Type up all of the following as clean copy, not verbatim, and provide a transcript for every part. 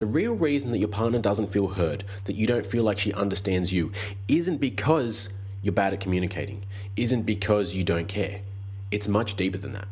The real reason that your partner doesn't feel heard, that you don't feel like she understands you, isn't because you're bad at communicating, isn't because you don't care. It's much deeper than that.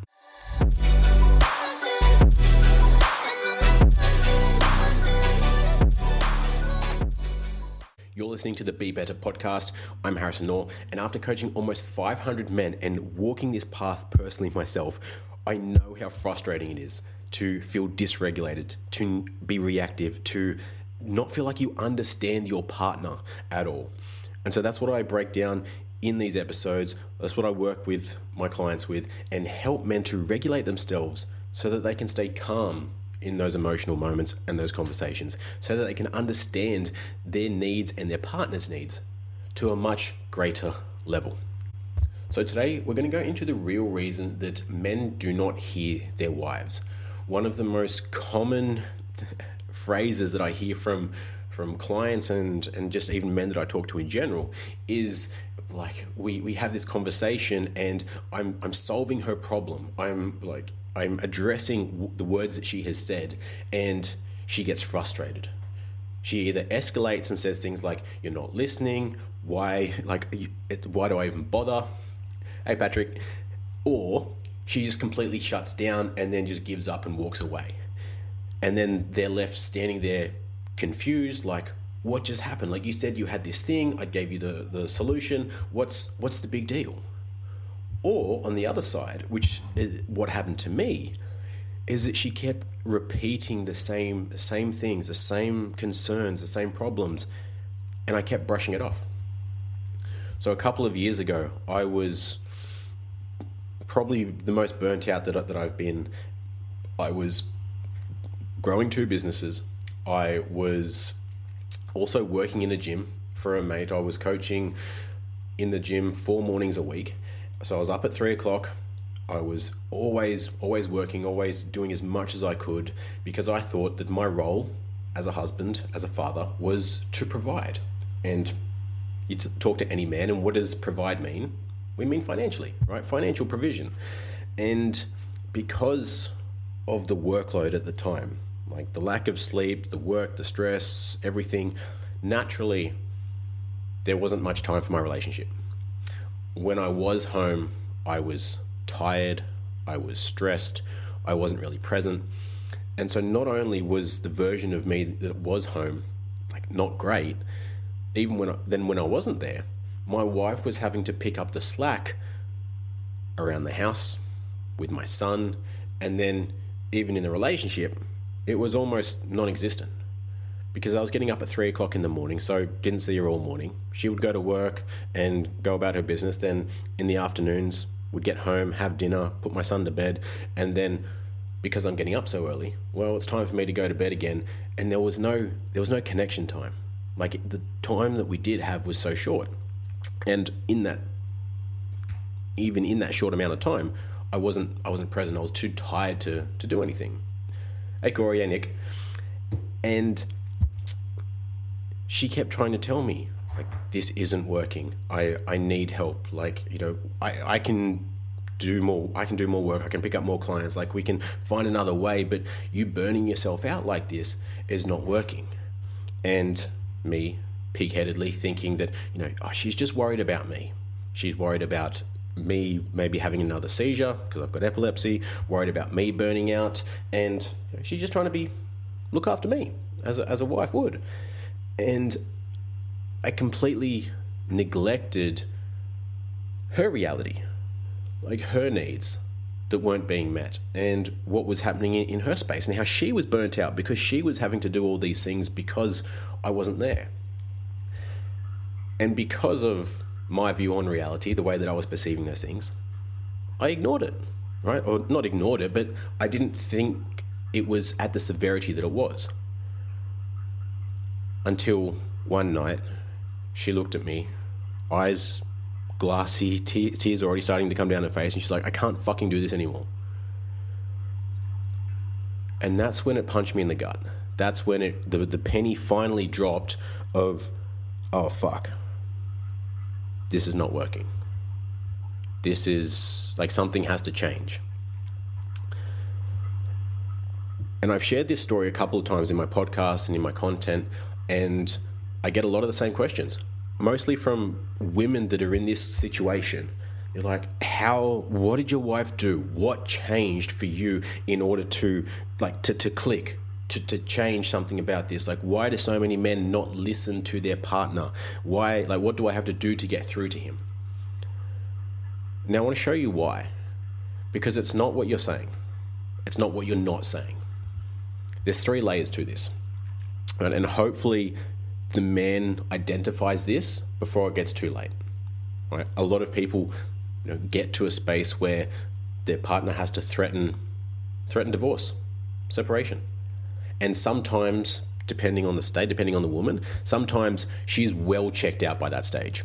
You're listening to the Be Better podcast. I'm Harrison Orr, and after coaching almost 500 men and walking this path personally myself, I know how frustrating it is to feel dysregulated, to be reactive, to not feel like you understand your partner at all. And so that's what I break down in these episodes. That's what I work with my clients with and help men to regulate themselves so that they can stay calm in those emotional moments and those conversations, so that they can understand their needs and their partner's needs to a much greater level. So today we're going to go into the real reason that men do not hear their wives. One of the most common phrases that I hear from clients and just even men that I talk to in general is like, we have this conversation and I'm solving her problem. I'm addressing the words that she has said, and she gets frustrated. She either escalates and says things like, "You're not listening. Why do I even bother? Hey, Patrick." Or she just completely shuts down and then just gives up and walks away. And then they're left standing there confused, like, what just happened? Like, you said you had this thing, I gave you the solution. What's the big deal? Or on the other side, which is what happened to me, is that she kept repeating the same things, the same concerns, the same problems, and I kept brushing it off. So a couple of years ago, I was probably the most burnt out that I've been. I was growing 2 businesses. I was also working in a gym for a mate. I was coaching in the gym 4 mornings a week. So I was up at 3 o'clock. I was always working, always doing as much as I could, because I thought that my role as a husband, as a father, was to provide. And you talk to any man, and what does provide mean? We mean financially, right? Financial provision. And because of the workload at the time, like the lack of sleep, the work, the stress, everything, naturally, there wasn't much time for my relationship. When I was home, I was tired, I was stressed, I wasn't really present. And so not only was the version of me that was home like not great, even when I wasn't there, my wife was having to pick up the slack around the house with my son, and then even in the relationship, it was almost non-existent. Because I was getting up at 3 o'clock in the morning, so didn't see her all morning. She would go to work and go about her business. Then in the afternoons, would get home, have dinner, put my son to bed. And then because I'm getting up so early, well, it's time for me to go to bed again. And there was no connection time. Like, the time that we did have was so short. And even in that short amount of time, I wasn't present. I was too tired to do anything. Hey, Corey, hey, Nick. And she kept trying to tell me, like, this isn't working. I need help. Like, I can do more. I can do more work. I can pick up more clients. Like, we can find another way, but you burning yourself out like this is not working. And me, pig-headedly, thinking that, she's just worried about me. She's worried about me maybe having another seizure because I've got epilepsy, worried about me burning out, and she's just trying to look after me as a wife would. And I completely neglected her reality, like her needs that weren't being met, and what was happening in her space, and how she was burnt out because she was having to do all these things because I wasn't there. And because of my view on reality, the way that I was perceiving those things, I ignored it, right? Or not ignored it, but I didn't think it was at the severity that it was. Until one night, she looked at me, eyes glassy, tears already starting to come down her face, and she's like, "I can't fucking do this anymore." And that's when it punched me in the gut. That's when the penny finally dropped of, oh fuck, this is not working. This is like, something has to change. And I've shared this story a couple of times in my podcast and in my content, and I get a lot of the same questions, mostly from women that are in this situation. You're like, what did your wife do? What changed for you in order to click, to change something about this? Like, why do so many men not listen to their partner? Why, what do I have to do to get through to him? Now I want to show you why. Because it's not what you're saying. It's not what you're not saying. There's 3 layers to this. Right? And hopefully the man identifies this before it gets too late. Right? A lot of people get to a space where their partner has to threaten divorce, separation. And sometimes, depending on the state, depending on the woman, sometimes she's well checked out by that stage.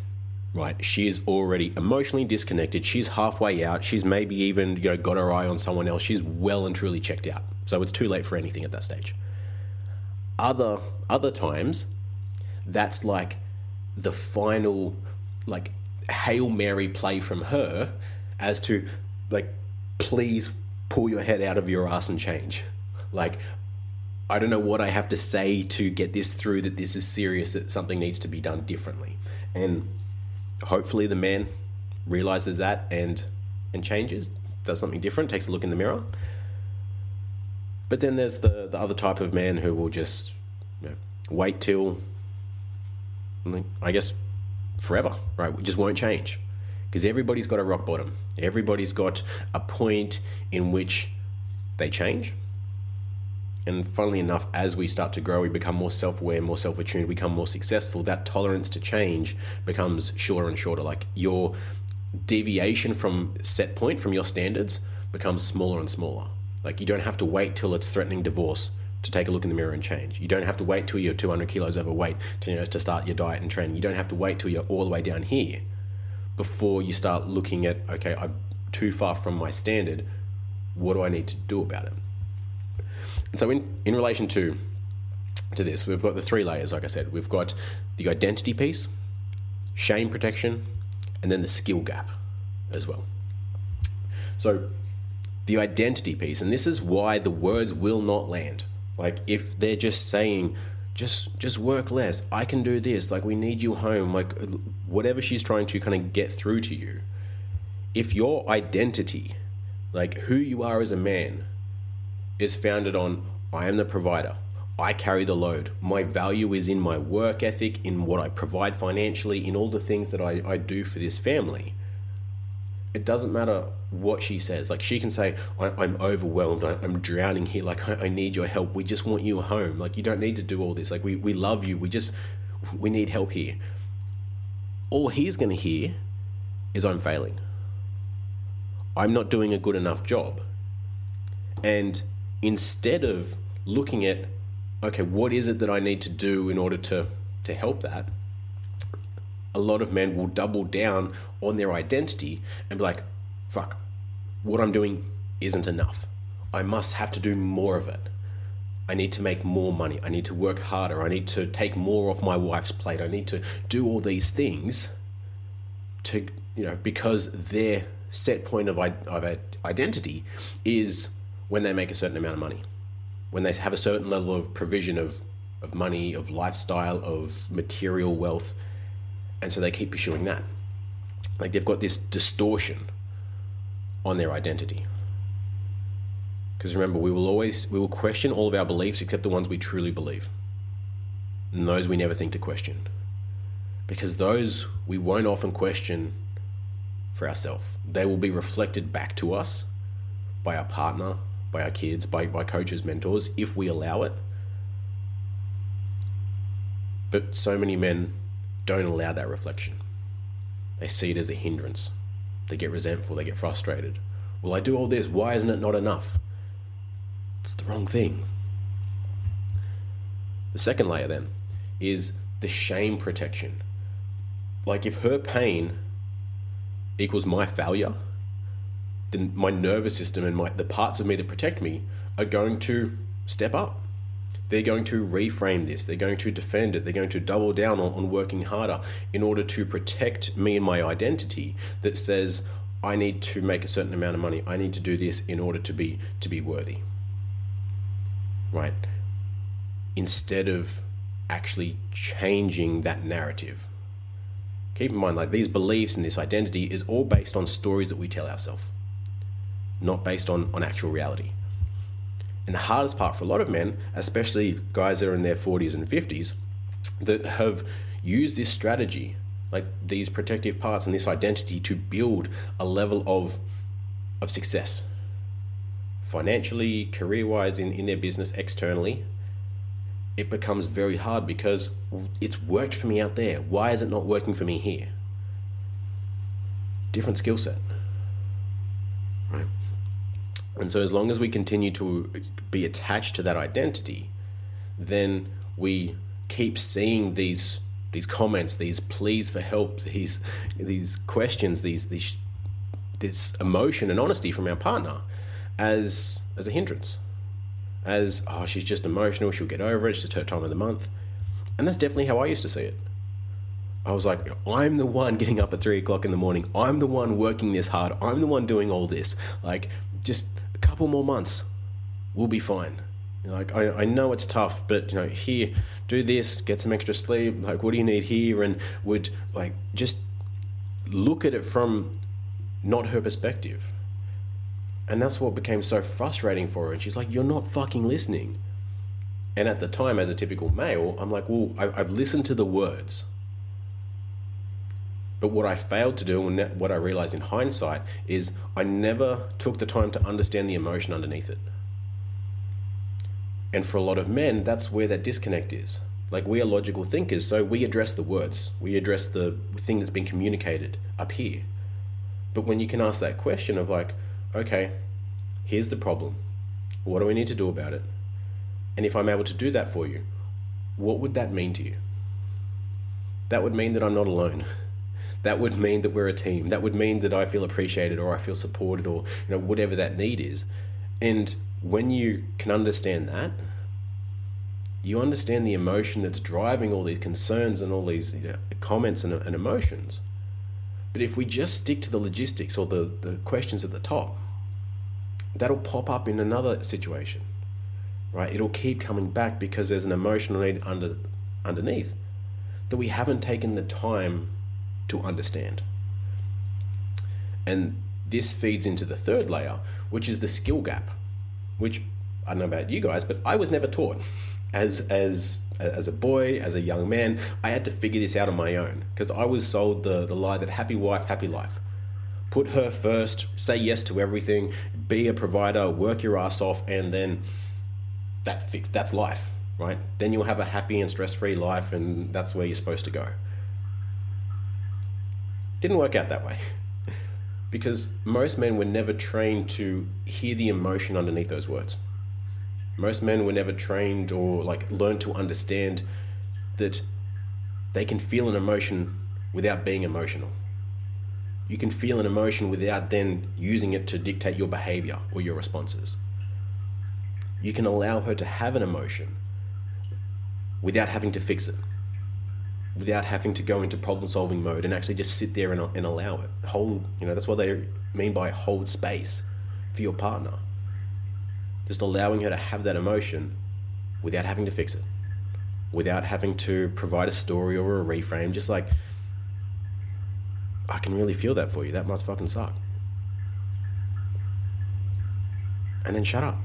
Right, she is already emotionally disconnected. She's halfway out. She's maybe even got her eye on someone else. She's well and truly checked out. So it's too late for anything at that stage. Other times, that's like the final Hail Mary play from her, as to please pull your head out of your ass and change. I don't know what I have to say to get this through, that this is serious, that something needs to be done differently. And hopefully the man realizes that and changes, does something different, takes a look in the mirror. But then there's the other type of man who will just wait till, I guess, forever, right? Just won't change. Because everybody's got a rock bottom. Everybody's got a point in which they change. And funnily enough, as we start to grow, we become more self-aware, more self-attuned, become more successful. That tolerance to change becomes shorter and shorter. Your deviation from set point, from your standards, becomes smaller and smaller. You don't have to wait till it's threatening divorce to take a look in the mirror and change. You don't have to wait till you're 200 kilos overweight to start your diet and training. You don't have to wait till you're all the way down here before you start looking at, okay, I'm too far from my standard. What do I need to do about it? And so in relation to this, we've got the 3 layers, like I said. We've got the identity piece, shame protection, and then the skill gap as well. So the identity piece, and this is why the words will not land. If they're just saying, just work less, I can do this, we need you home, whatever she's trying to kind of get through to you. If your identity, who you are as a man, is founded on, I am the provider, I carry the load, my value is in my work ethic, in what I provide financially, in all the things that I do for this family, it doesn't matter what she says. She can say, I'm overwhelmed, I'm drowning here, I need your help, we just want you home, you don't need to do all this, we love you, we need help here. All he's going to hear is, I'm failing, I'm not doing a good enough job. And instead of looking at, okay, what is it that I need to do in order to help that, a lot of men will double down on their identity and be like, fuck, what I'm doing isn't enough. I must have to do more of it. I need to make more money. I need to work harder. I need to take more off my wife's plate. I need to do all these things to, because their set point of identity is when they make a certain amount of money, when they have a certain level of provision of money, of lifestyle, of material wealth. And so they keep pursuing that. They've got this distortion on their identity. Because remember, we will question all of our beliefs except the ones we truly believe. And those we never think to question. Because those we won't often question for ourselves. They will be reflected back to us by our partner, by our kids, by coaches, mentors, if we allow it. But so many men don't allow that reflection. They see it as a hindrance. They get resentful, they get frustrated. Well, I do all this, why isn't it not enough? It's the wrong thing. The second layer then is the shame protection. If her pain equals my failure, then my nervous system and the parts of me that protect me are going to step up. They're going to reframe this. They're going to defend it. They're going to double down on working harder in order to protect me and my identity that says, I need to make a certain amount of money. I need to do this in order to be worthy. right? Instead of actually changing that narrative. Keep in mind, like, these beliefs and this identity is all based on stories that we tell ourselves, not based on actual reality. And the hardest part for a lot of men, especially guys that are in their 40s and 50s, that have used this strategy, like these protective parts and this identity, to build a level of success financially, career-wise, in their business, externally, it becomes very hard because it's worked for me out there. Why is it not working for me here? Different skill set, right? And so as long as we continue to be attached to that identity, then we keep seeing these comments, these pleas for help, these questions, this emotion and honesty from our partner as a hindrance. As, oh, she's just emotional, she'll get over it, it's just her time of the month. And that's definitely how I used to see it. I was like, I'm the one getting up at 3 o'clock in the morning. I'm the one working this hard. I'm the one doing all this. Like, just a couple more months, we'll be fine. Like, I know it's tough, but, here, do this, get some extra sleep. Like, what do you need here? And would, like, just look at it from not her perspective. And that's what became so frustrating for her. And she's like, you're not fucking listening. And at the time, as a typical male, I'm like, well, I've listened to the words. But what I failed to do, and what I realized in hindsight, is I never took the time to understand the emotion underneath it. And for a lot of men, that's where that disconnect is. Like, we are logical thinkers, so we address the words. We address the thing that's been communicated up here. But when you can ask that question of like, okay, here's the problem. What do we need to do about it? And if I'm able to do that for you, what would that mean to you? That would mean that I'm not alone. That would mean that we're a team. That would mean that I feel appreciated, or I feel supported, or whatever that need is. And when you can understand that, you understand the emotion that's driving all these concerns and all these comments and emotions. But if we just stick to the logistics or the questions at the top, that'll pop up in another situation, right? It'll keep coming back because there's an emotional need underneath that we haven't taken the time to understand. And this feeds into the third layer, which is the skill gap, which I don't know about you guys, but I was never taught. As a boy, as a young man, I had to figure this out on my own, because I was sold the lie that happy wife, happy life. Put her first, say yes to everything, be a provider, work your ass off, and then that's life, right? Then you'll have a happy and stress-free life, and that's where you're supposed to go. Didn't work out that way, because most men were never trained to hear the emotion underneath those words. Most men were never trained or learn to understand that they can feel an emotion without being emotional. You can feel an emotion without then using it to dictate your behavior or your responses. You can allow her to have an emotion without having to fix it, without having to go into problem-solving mode, and actually just sit there and allow it. That's what they mean by hold space for your partner. Just allowing her to have that emotion without having to fix it, without having to provide a story or a reframe. Just like, I can really feel that for you. That must fucking suck. And then shut up.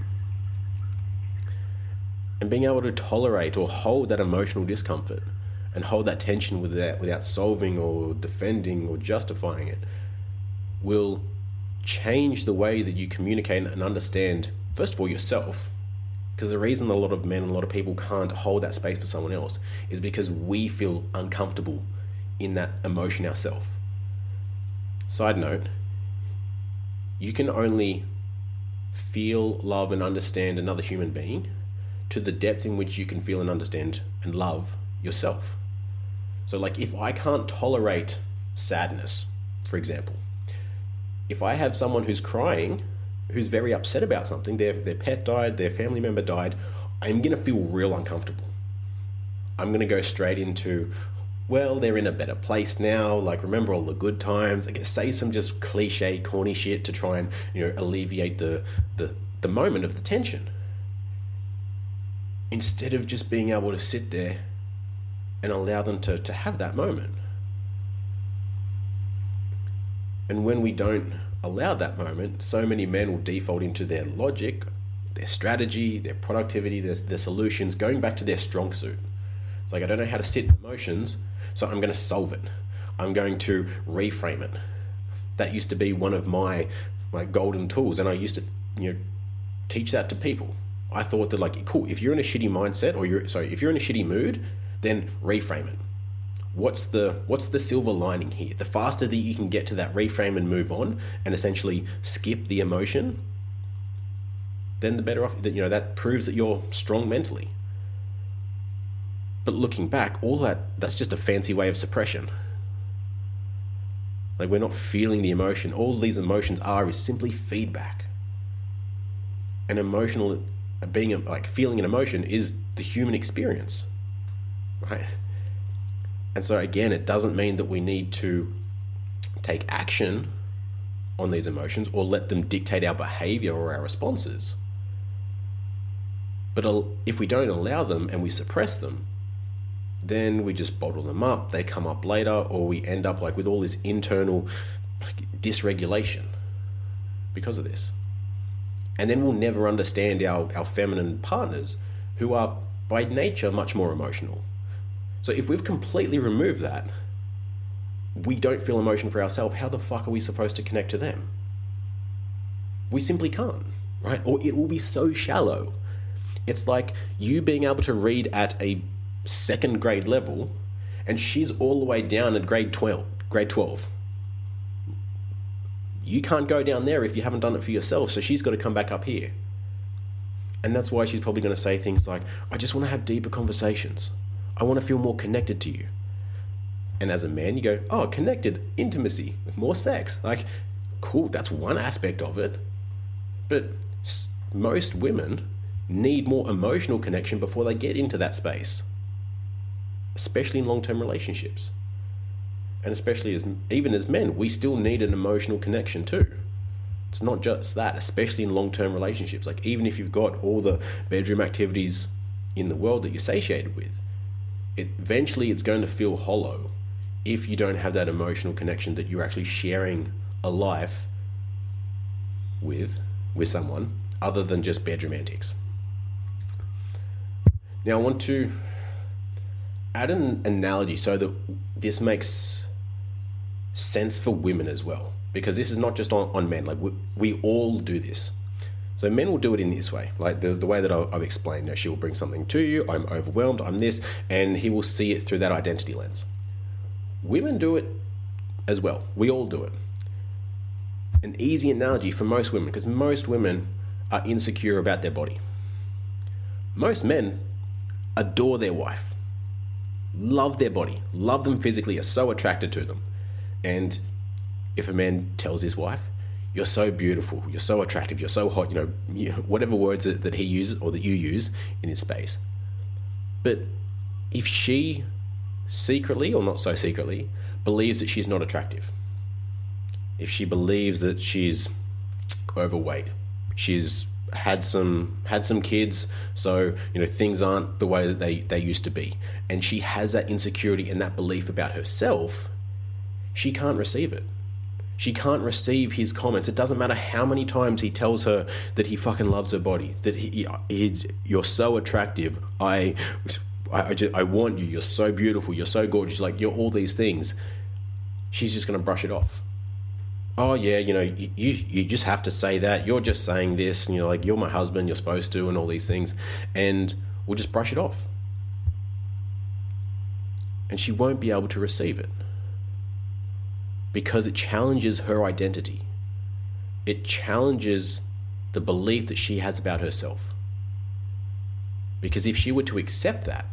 And being able to tolerate or hold that emotional discomfort and hold that tension without solving or defending or justifying it will change the way that you communicate and understand, first of all, yourself. Because the reason a lot of men and a lot of people can't hold that space for someone else is because we feel uncomfortable in that emotion ourselves. Side note, you can only feel, love, and understand another human being to the depth in which you can feel and understand and love yourself. So if I can't tolerate sadness, for example, if I have someone who's crying, who's very upset about something, their pet died, their family member died, I'm going to feel real uncomfortable. I'm going to go straight into, well, they're in a better place now, remember all the good times. I'm going to say some just cliche, corny shit to try and, alleviate the moment of the tension. instead of just being able to sit there and allow them to have that moment. And when we don't allow that moment, so many men will default into their logic, their strategy, their productivity, their solutions, going back to their strong suit. It's like, I don't know how to sit in emotions, so I'm going to solve it. I'm going to reframe it. That used to be one of my golden tools, and I used to teach that to people. I thought that, like, cool, if you're in a shitty mindset, if you're in a shitty mood, then reframe it. What's the silver lining here? The faster that you can get to that reframe and move on and essentially skip the emotion, then the better off. That proves that you're strong mentally. But looking back, all that's just a fancy way of suppression. Like, we're not feeling the emotion. All these emotions is simply feedback. And feeling an emotion is the human experience, right? And so again, it doesn't mean that we need to take action on these emotions or let them dictate our behavior or our responses. But if we don't allow them and we suppress them, then we just bottle them up. They come up later, or we end up with all this internal dysregulation because of this. And then we'll never understand our feminine partners, who are by nature much more emotional. So if we've completely removed that, we don't feel emotion for ourselves, how the fuck are we supposed to connect to them? We simply can't, right? Or it will be so shallow. It's like you being able to read at a second grade level, and she's all the way down at grade 12. You can't go down there if you haven't done it for yourself, so she's got to come back up here. And that's why she's probably going to say things like, I just want to have deeper conversations. I want to feel more connected to you. And as a man, you go, oh, connected, intimacy, more sex. Like, cool, that's one aspect of it. But most women need more emotional connection before they get into that space, especially in long-term relationships. And especially even as men, we still need an emotional connection too. It's not just that, especially in long-term relationships. Like, even if you've got all the bedroom activities in the world that you're satiated with, eventually it's going to feel hollow if you don't have that emotional connection that you're actually sharing a life with someone other than just bedroom antics. Now I want to add an analogy so that this makes sense for women as well, because this is not just on men. Like, we all do this. So men will do it in this way, like the way that I've explained. She will bring something to you, I'm overwhelmed, I'm this, and he will see it through that identity lens. Women do it as well. We all do it. An easy analogy for most women, because most women are insecure about their body. Most men adore their wife, love their body, love them physically, are so attracted to them. And if a man tells his wife, you're so beautiful, you're so attractive, you're so hot, whatever words that he uses or that you use in this space. But if she secretly, or not so secretly, believes that she's not attractive, if she believes that she's overweight, she's had some kids, so things aren't the way that they used to be, and she has that insecurity and that belief about herself, she can't receive it. She can't receive his comments. It doesn't matter how many times he tells her that he fucking loves her body, that you're so attractive, I want you, you're so beautiful, you're so gorgeous, like you're all these things. She's just going to brush it off. Oh yeah, you just have to say that, you're just saying this, like you're my husband, you're supposed to, and all these things, and we'll just brush it off. And she won't be able to receive it, because it challenges her identity. It challenges the belief that she has about herself. Because if she were to accept that,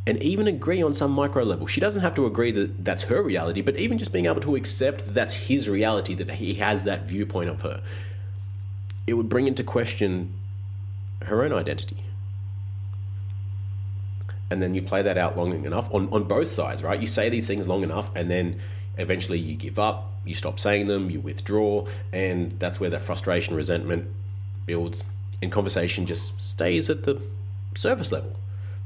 and even agree on some micro level, she doesn't have to agree that that's her reality, but even just being able to accept that that's his reality, that he has that viewpoint of her, it would bring into question her own identity. And then you play that out long enough on both sides, right? You say these things long enough, and then eventually you give up, you stop saying them, you withdraw, and that's where that frustration, resentment builds, and conversation just stays at the surface level,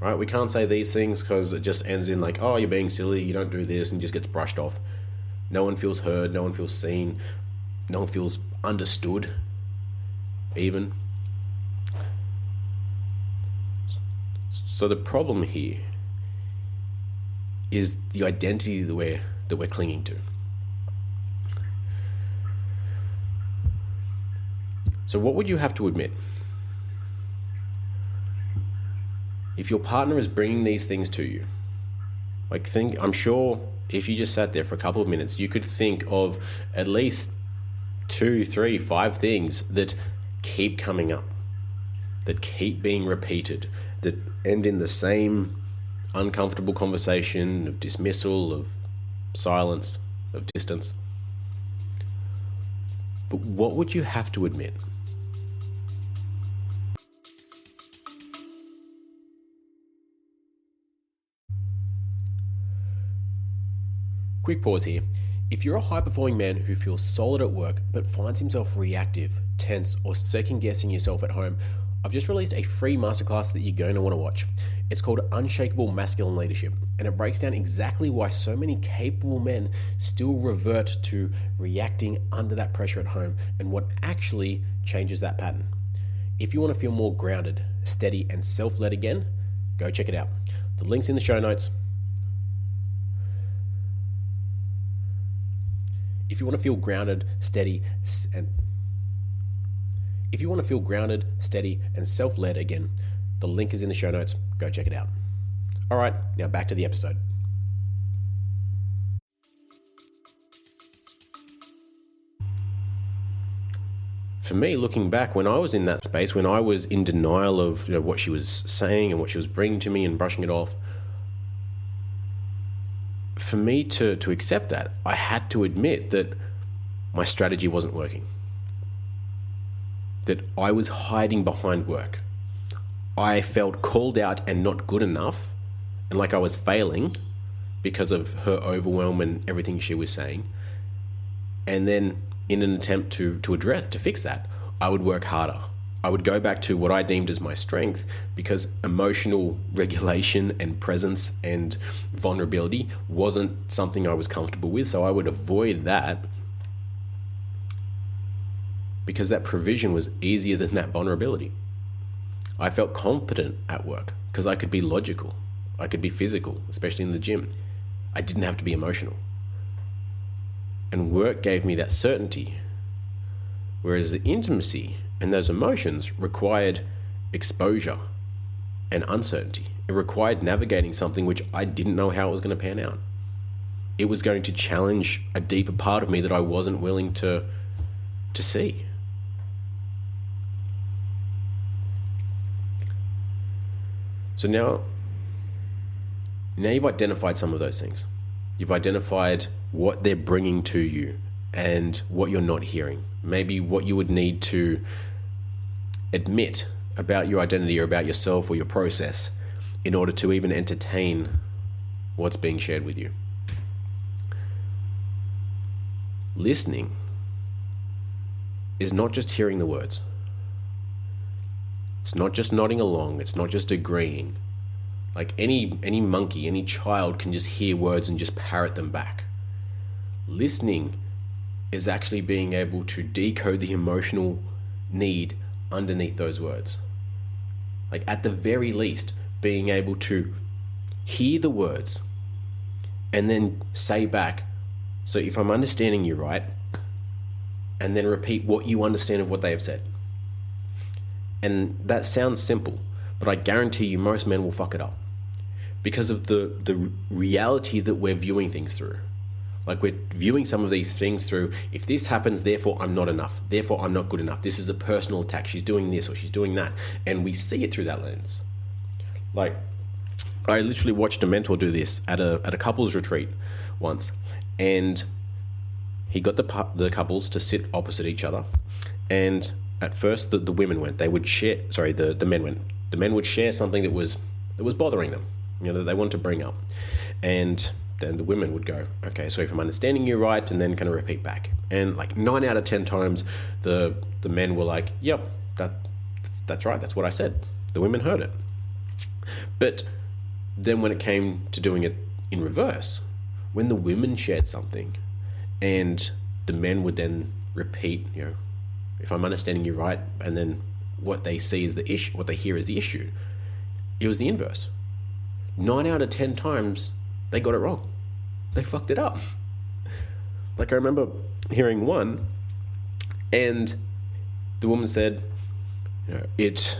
right? We can't say these things because it just ends in like, oh, you're being silly, you don't do this, and just gets brushed off. No one feels heard, no one feels seen, no one feels understood, even. So the problem here is the identity that we're clinging to. So what would you have to admit? If your partner is bringing these things to you, I'm sure if you just sat there for a couple of minutes, you could think of at least 2, 3, 5 things that keep coming up, that keep being repeated, that end in the same uncomfortable conversation of dismissal, of silence, of distance. But what would you have to admit? Quick pause here. If you're a high-performing man who feels solid at work but finds himself reactive, tense, or second-guessing yourself at home, I've just released a free masterclass that you're going to want to watch. It's called Unshakable Masculine Leadership, and it breaks down exactly why so many capable men still revert to reacting under that pressure at home and what actually changes that pattern. If you want to feel more grounded, steady, and self-led again, go check it out. The link's in the show notes. If you want to feel grounded, steady, and self-led again, the link is in the show notes. Go check it out. All right, now back to the episode. For me, looking back, when I was in that space, when I was in denial of what she was saying and what she was bringing to me and brushing it off, for me to accept that, I had to admit that my strategy wasn't working, that I was hiding behind work. I felt called out and not good enough, and like I was failing because of her overwhelm and everything she was saying. And then in an attempt to fix that, I would work harder. I would go back to what I deemed as my strength, because emotional regulation and presence and vulnerability wasn't something I was comfortable with. So I would avoid that because that provision was easier than that vulnerability. I felt competent at work because I could be logical. I could be physical, especially in the gym. I didn't have to be emotional. And work gave me that certainty. Whereas the intimacy and those emotions required exposure and uncertainty. It required navigating something which I didn't know how it was going to pan out. It was going to challenge a deeper part of me that I wasn't willing to see. So now you've identified some of those things. You've identified what they're bringing to you and what you're not hearing. Maybe what you would need to admit about your identity or about yourself or your process in order to even entertain what's being shared with you. Listening is not just hearing the words. It's not just nodding along. It's not just agreeing. Like any monkey, any child can just hear words and just parrot them back. Listening is actually being able to decode the emotional need underneath those words. Like at the very least, being able to hear the words and then say back, so if I'm understanding you right, and then repeat what you understand of what they have said. And that sounds simple, but I guarantee you most men will fuck it up because of the reality that we're viewing things through. Like we're viewing some of these things through, if this happens, therefore I'm not enough. Therefore I'm not good enough. This is a personal attack. She's doing this or she's doing that. And we see it through that lens. Like I literally watched a mentor do this at a couples retreat once. And he got the couples to sit opposite each other. And at first the women went, they would share, the men went. The men would share something that was bothering them, that they wanted to bring up. And then the women would go, okay, so if I'm understanding you right, and then kind of repeat back. And like 9 out of 10 times, the men were like, yep, that's right, that's what I said. The women heard it. But then when it came to doing it in reverse, when the women shared something and the men would then repeat, if I'm understanding you right, and then what they see is the issue, what they hear is the issue, it was the inverse. 9 out of 10 times they got it wrong. They fucked it up. Like I remember hearing one, and the woman said, it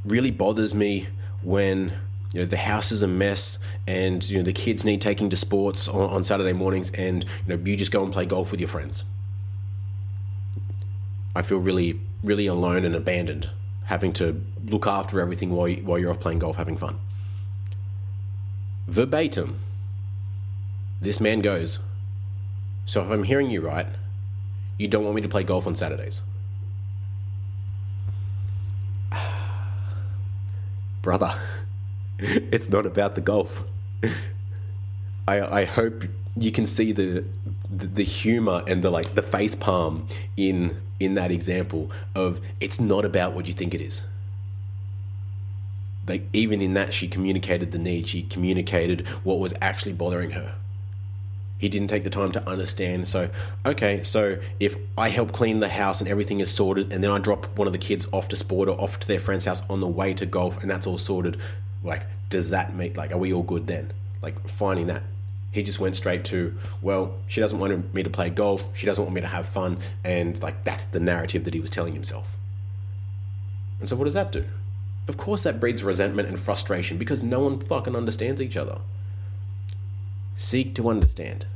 really bothers me when the house is a mess and the kids need taking to sports on Saturday mornings, and you just go and play golf with your friends. I feel really, really alone and abandoned, having to look after everything while you're off playing golf, having fun. Verbatim, this man goes, so if I'm hearing you right, you don't want me to play golf on Saturdays? Brother, it's not about the golf. I hope you can see the humor and the face palm in that example of, it's not about what you think it is. Like, even in that, she communicated the need. She communicated what was actually bothering her. He didn't take the time to understand. So if I help clean the house and everything is sorted, and then I drop one of the kids off to sport or off to their friend's house on the way to golf, and that's all sorted, does that make, are we all good then? Finding that. He just went straight to, well, she doesn't want me to play golf, she doesn't want me to have fun, and that's the narrative that he was telling himself. And so what does that do? Of course that breeds resentment and frustration, because no one fucking understands each other. Seek to understand.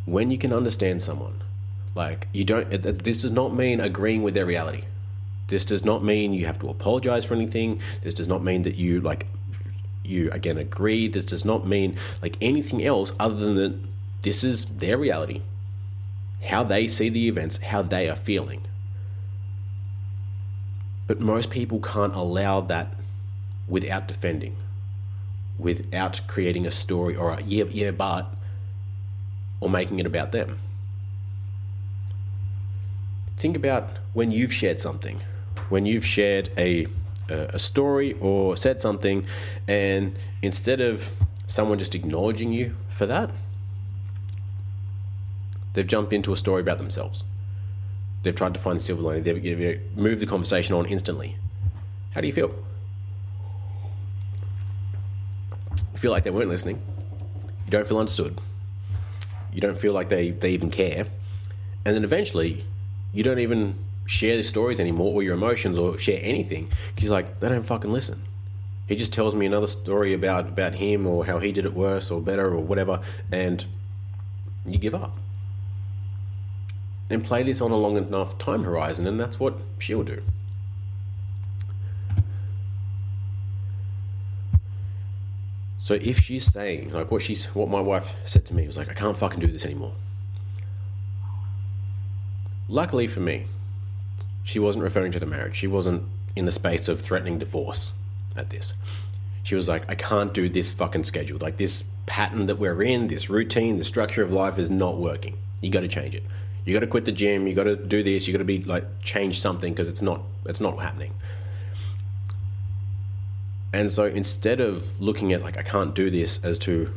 When you can understand someone, this does not mean agreeing with their reality. This does not mean you have to apologize for anything. This does not mean that you again agree. This does not mean anything else other than this is their reality, how they see the events, how they are feeling. But most people can't allow that without defending, without creating a story or or making it about them. Think about when you've shared something, when you've shared a story or said something, and instead of someone just acknowledging you for that, they've jumped into a story about themselves. They've tried to find the silver lining. They've moved the conversation on instantly. How do you feel? You feel like they weren't listening. You don't feel understood. You don't feel like they even care. And then eventually, you don't even share the stories anymore, or your emotions, or share anything, because they don't fucking listen. He just tells me another story about him, or how he did it worse or better or whatever, and you give up. And play this on a long enough time horizon, and that's what she'll do. So if she's saying, what my wife said to me was I can't fucking do this anymore. Luckily for me, she wasn't referring to the marriage. She wasn't in the space of threatening divorce at this. She was I can't do this fucking schedule. This pattern that we're in, this routine, the structure of life is not working. You got to change it. You got to quit the gym. You got to do this. You got to be change something, because it's not happening. And so instead of looking at I can't do this as to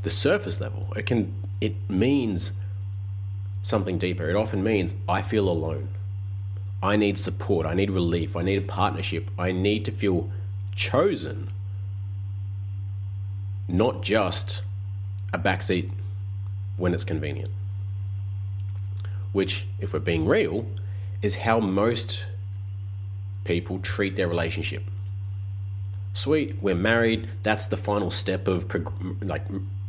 the surface level, it means something deeper. It often means I feel alone. I need support. I need relief. I need a partnership. I need to feel chosen, not just a backseat when it's convenient. Which, if we're being real, is how most people treat their relationship. Sweet, we're married. That's the final step of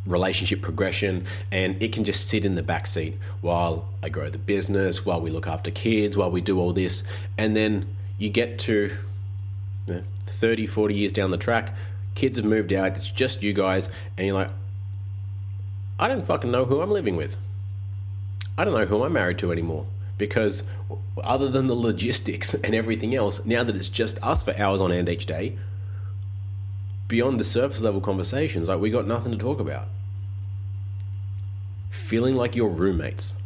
relationship progression, and it can just sit in the back seat while I grow the business, while we look after kids, while we do all this. And then you get to 30, 40 years down the track, kids have moved out, it's just you guys, and you're I don't fucking know who I'm living with. I don't know who I'm married to anymore, because other than the logistics and everything else, now that it's just us for hours on end each day, beyond the surface level conversations, we got nothing to talk about. Feeling like you're roommates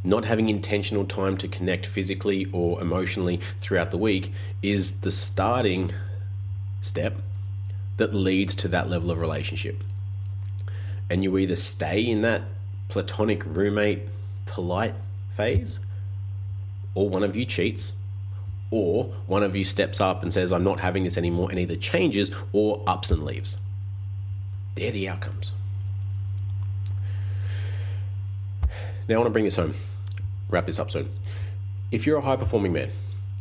Not having intentional time to connect physically or emotionally throughout the week is the starting step that leads to that level of relationship. And you either stay in that platonic roommate polite phase, or one of you cheats, or one of you steps up and says, I'm not having this anymore, and either changes or ups and leaves. They're the outcomes. Now I want to bring this home, wrap this up soon. If you're a high-performing man,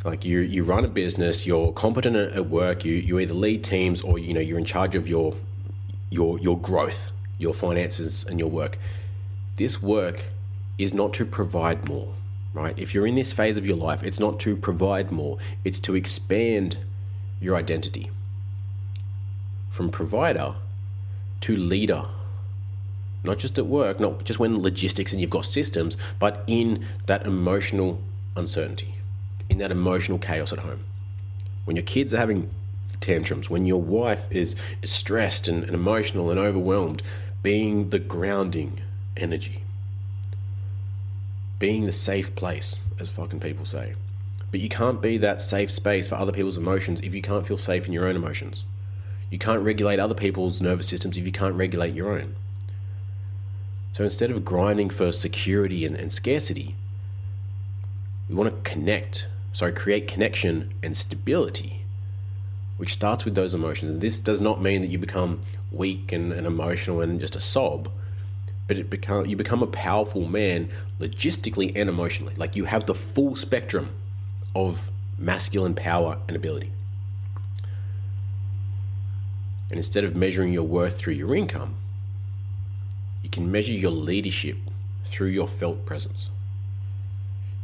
like you run a business, you're competent at work, you either lead teams or you're in charge of your growth, your finances and your work. This work is not to provide more, right? If you're in this phase of your life, it's not to provide more, it's to expand your identity from provider to leader. Not just at work, not just when logistics and you've got systems, but in that emotional uncertainty, in that emotional chaos at home. When your kids are having tantrums, when your wife is stressed and emotional and overwhelmed, being the grounding energy, being the safe place, as fucking people say. But you can't be that safe space for other people's emotions if you can't feel safe in your own emotions. You can't regulate other people's nervous systems if you can't regulate your own. So instead of grinding for security and scarcity, we want to create connection and stability, which starts with those emotions. And this does not mean that you become weak and emotional and just a sob, but you become a powerful man logistically and emotionally. Like you have the full spectrum of masculine power and ability. And instead of measuring your worth through your income, you can measure your leadership through your felt presence.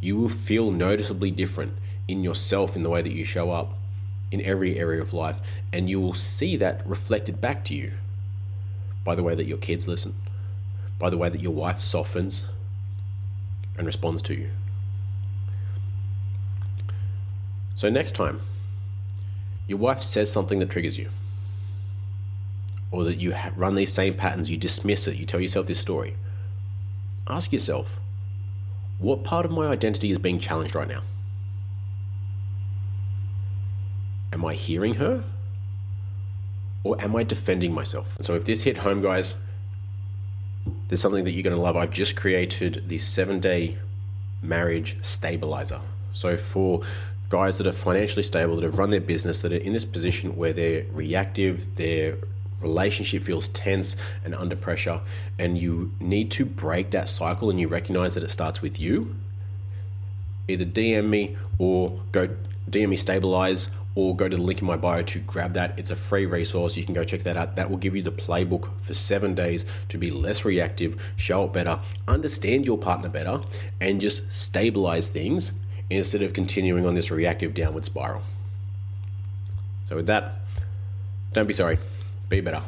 You will feel noticeably different in yourself, in the way that you show up in every area of life, and you will see that reflected back to you by the way that your kids listen, by the way that your wife softens and responds to you. So next time your wife says something that triggers you, or that you run these same patterns, you dismiss it, you tell yourself this story, ask yourself, what part of my identity is being challenged right now? Am I hearing her? Or am I defending myself? So if this hit home, guys, there's something that you're going to love. I've just created the 7-day marriage stabilizer. So for guys that are financially stable, that have run their business, that are in this position where they're reactive, their relationship feels tense and under pressure, and you need to break that cycle, and you recognize that it starts with you, either DM me or go DM me Stabilize, or go to the link in my bio to grab that. It's a free resource. You can go check that out. That will give you the playbook for 7 days to be less reactive, show up better, understand your partner better, and just stabilize things instead of continuing on this reactive downward spiral. So with that, don't be sorry. Be better.